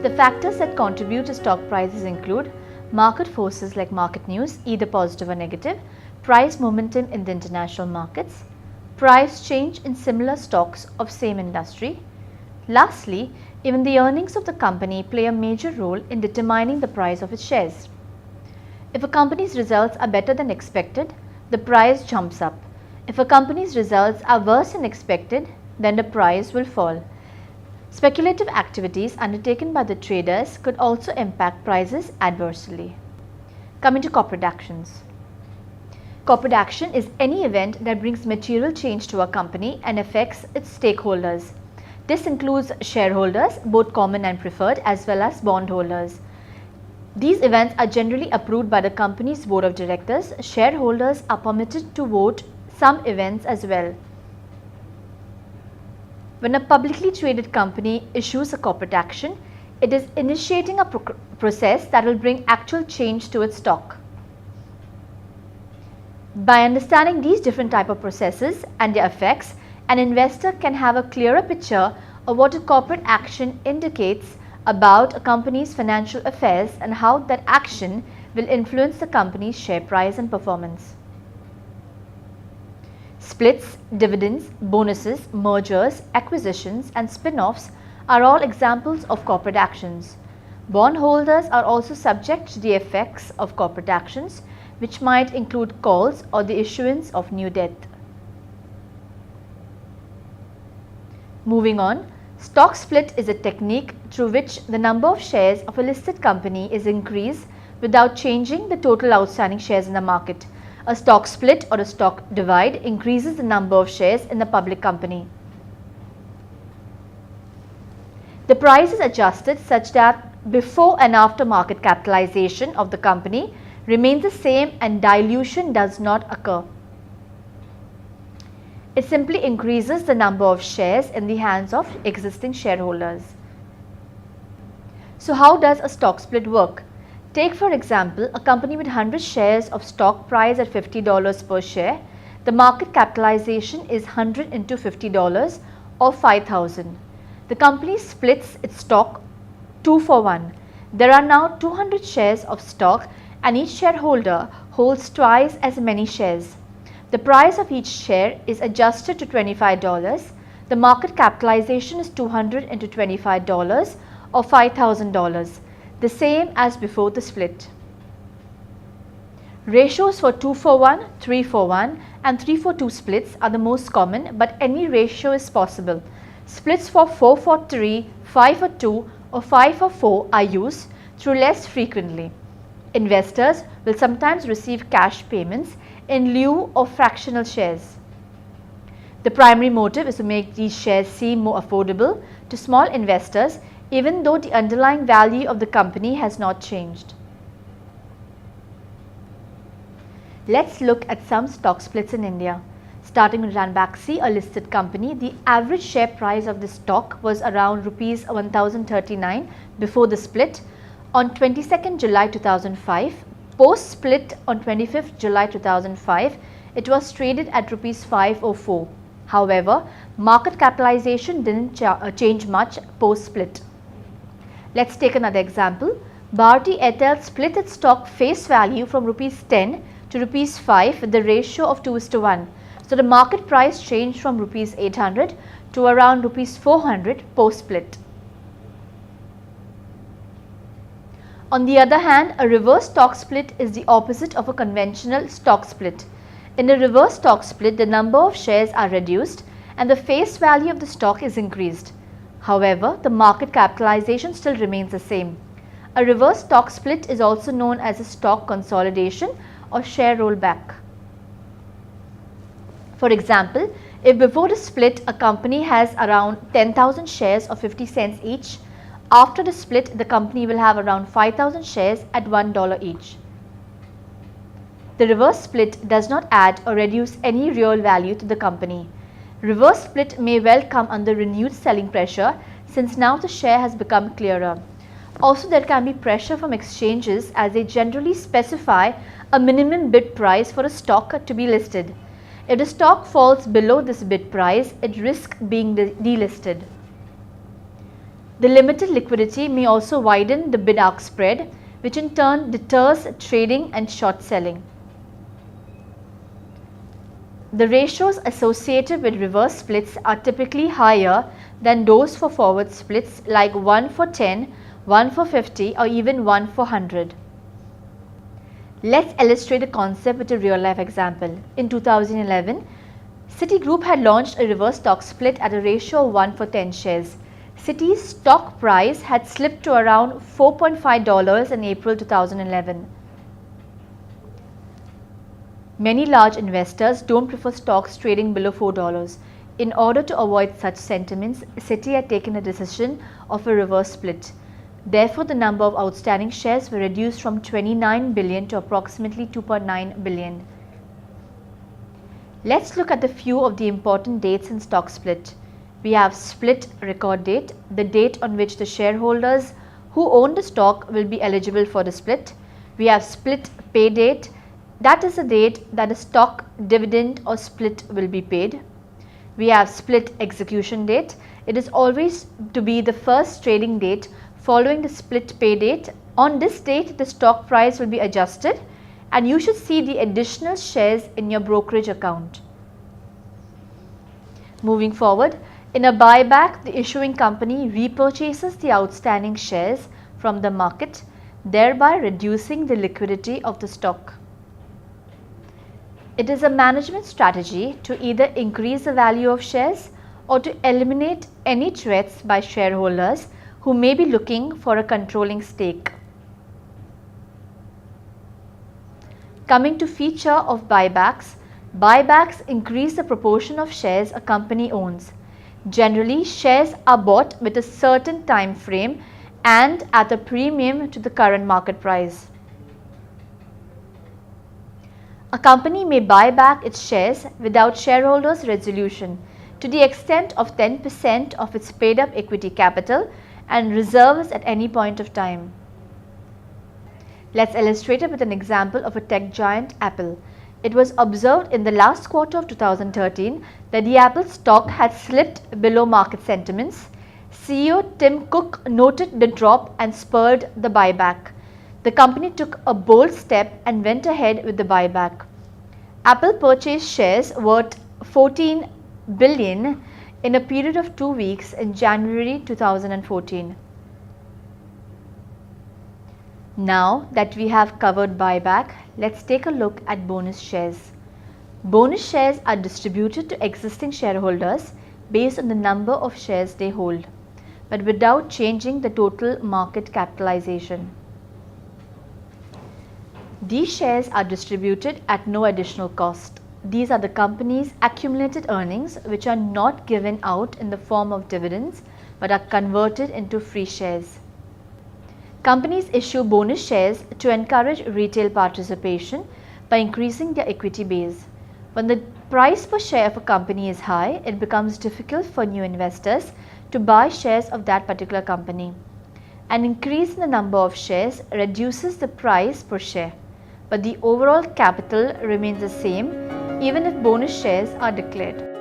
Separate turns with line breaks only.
The factors that contribute to stock prices include market forces like market news, either positive or negative, price momentum in the international markets, price change in similar stocks of same industry. Lastly, even the earnings of the company play a major role in determining the price of its shares. If a company's results are better than expected, the price jumps up. If a company's results are worse than expected, then the price will fall. Speculative activities undertaken by the traders could also impact prices adversely. Coming to corporate actions. Corporate action is any event that brings material change to a company and affects its stakeholders. This includes shareholders, both common and preferred, as well as bondholders. These events are generally approved by the company's board of directors. Shareholders are permitted to vote some events as well. When a publicly traded company issues a corporate action, it is initiating a process that will bring actual change to its stock. By understanding these different types of processes and their effects, an investor can have a clearer picture of what a corporate action indicates about a company's financial affairs and how that action will influence the company's share price and performance. Splits, dividends, bonuses, mergers, acquisitions and spin-offs are all examples of corporate actions. Bondholders are also subject to the effects of corporate actions, which might include calls or the issuance of new debt. Moving on, stock split is a technique through which the number of shares of a listed company is increased without changing the total outstanding shares in the market. A stock split or a stock divide increases the number of shares in the public company. The price is adjusted such that before and after market capitalization of the company remains the same and dilution does not occur. It simply increases the number of shares in the hands of existing shareholders. So how does a stock split work? Take for example a company with 100 shares of stock price at $50 per share. The market capitalization is 100 into $50 or 5,000. The company splits its stock 2 for 1. There are now 200 shares of stock and each shareholder holds twice as many shares. The price of each share is adjusted to $25. The market capitalization is 200 into $25 or $5,000, the same as before the split. Ratios for 2 for 1, 3 for 1 and 3 for 2 splits are the most common, but any ratio is possible. Splits for 4 for 3, 5 for 2 or 5 for 4 are used through less frequently. Investors will sometimes receive cash payments in lieu of fractional shares. The primary motive is to make these shares seem more affordable to small investors, even though the underlying value of the company has not changed. Let's look at some stock splits in India. Starting with Ranbaxy, a listed company, the average share price of the stock was around Rs 1039 before the split. On 22nd July 2005, post-split on 25th July 2005, it was traded at Rs 504. However, market capitalization didn't change much post-split. Let's take another example. Bharti Airtel split its stock face value from Rs 10 to Rs 5 with the ratio of 2:1. So the market price changed from Rs 800 to around Rs 400 post-split. On the other hand, a reverse stock split is the opposite of a conventional stock split. In a reverse stock split, the number of shares are reduced and the face value of the stock is increased. However, the market capitalization still remains the same. A reverse stock split is also known as a stock consolidation or share rollback. For example, if before the split a company has around 10,000 shares of 50 cents each, after the split the company will have around 5,000 shares at $1 each. The reverse split does not add or reduce any real value to the company. Reverse split may well come under renewed selling pressure since now the share has become clearer. Also, there can be pressure from exchanges as they generally specify a minimum bid price for a stock to be listed. If the stock falls below this bid price, it risks being delisted. The limited liquidity may also widen the bid-ask spread, which in turn deters trading and short selling. The ratios associated with reverse splits are typically higher than those for forward splits, like 1 for 10, 1 for 50 or even 1 for 100. Let's illustrate the concept with a real-life example. In 2011, Citigroup had launched a reverse stock split at a ratio of 1 for 10 shares. Citi's stock price had slipped to around $4.5 in April 2011. Many large investors don't prefer stocks trading below $4. In order to avoid such sentiments, Citi had taken a decision of a reverse split. Therefore, the number of outstanding shares were reduced from 29 billion to approximately 2.9 billion. Let's look at the few of the important dates in stock split. We have split record date, the date on which the shareholders who own the stock will be eligible for the split. We have split pay date, that is the date that the stock, dividend or split will be paid. We have split execution date. It is always to be the first trading date following the split pay date. On this date, the stock price will be adjusted and you should see the additional shares in your brokerage account. Moving forward, in a buyback, the issuing company repurchases the outstanding shares from the market, thereby reducing the liquidity of the stock. It is a management strategy to either increase the value of shares or to eliminate any threats by shareholders who may be looking for a controlling stake. Coming to feature of buybacks, buybacks increase the proportion of shares a company owns. Generally, shares are bought with a certain time frame and at a premium to the current market price. A company may buy back its shares without shareholders' resolution to the extent of 10% of its paid up equity capital and reserves at any point of time. Let's illustrate it with an example of a tech giant, Apple. It was observed in the last quarter of 2013 that the Apple stock had slipped below market sentiments. CEO Tim Cook noted the drop and spurred the buyback. The company took a bold step and went ahead with the buyback. Apple purchased shares worth $14 billion in a period of 2 weeks in January 2014. Now that we have covered buyback, let's take a look at bonus shares. Bonus shares are distributed to existing shareholders based on the number of shares they hold, but without changing the total market capitalization. These shares are distributed at no additional cost. These are the company's accumulated earnings which are not given out in the form of dividends but are converted into free shares. Companies issue bonus shares to encourage retail participation by increasing their equity base. When the price per share of a company is high, it becomes difficult for new investors to buy shares of that particular company. An increase in the number of shares reduces the price per share, but the overall capital remains the same even if bonus shares are declared.